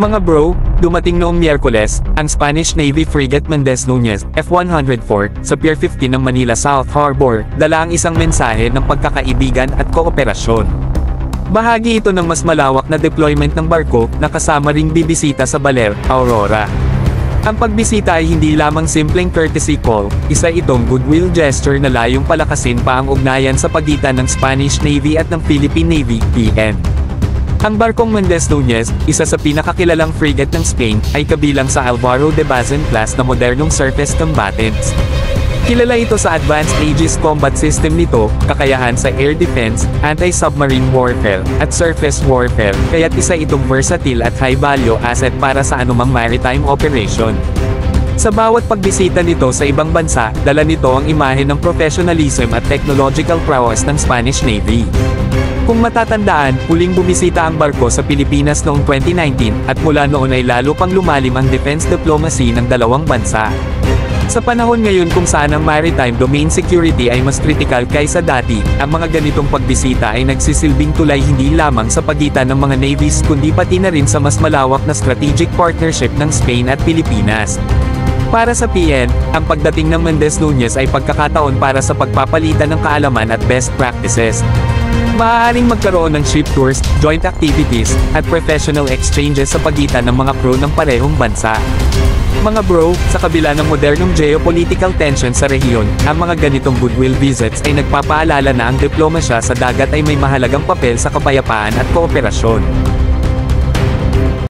Mga bro, dumating noong Miyerkules, ang Spanish Navy frigate Mendez Nunez, F-104, sa Pier 15 ng Manila South Harbor, dala ang isang mensahe ng pagkakaibigan at kooperasyon. Bahagi ito ng mas malawak na deployment ng barko, na kasama ring bibisita sa Baler, Aurora. Ang pagbisita ay hindi lamang simpleng courtesy call, isa itong goodwill gesture na layong palakasin pa ang ugnayan sa pagitan ng Spanish Navy at ng Philippine Navy, PN. Ang barkong Mendez Nunez, isa sa pinakakilalang frigate ng Spain, ay kabilang sa Alvaro de Bazan class na modernong surface combatants. Kilala ito sa advanced Aegis combat system nito, kakayahan sa air defense, anti-submarine warfare, at surface warfare, kaya't isa itong versatile at high-value asset para sa anumang maritime operation. Sa bawat pagbisita nito sa ibang bansa, dala nito ang imahe ng professionalism at technological prowess ng Spanish Navy. Kung matatandaan, huling bumisita ang barko sa Pilipinas noong 2019, at mula noon ay lalo pang lumalim ang defense diplomacy ng dalawang bansa. Sa panahon ngayon kung saan ang maritime domain security ay mas kritikal kaysa dati, ang mga ganitong pagbisita ay nagsisilbing tulay hindi lamang sa pagitan ng mga navies kundi pati na rin sa mas malawak na strategic partnership ng Spain at Pilipinas. Para sa PN, ang pagdating ng Mendez Nunez ay pagkakataon para sa pagpapalitan ng kaalaman at best practices. Maaaring magkaroon ng ship tours, joint activities, at professional exchanges sa pagitan ng mga crew ng parehong bansa. Mga bro, sa kabila ng modernong geopolitical tension sa rehiyon, ang mga ganitong goodwill visits ay nagpapaalala na ang diplomasya sa dagat ay may mahalagang papel sa kapayapaan at kooperasyon.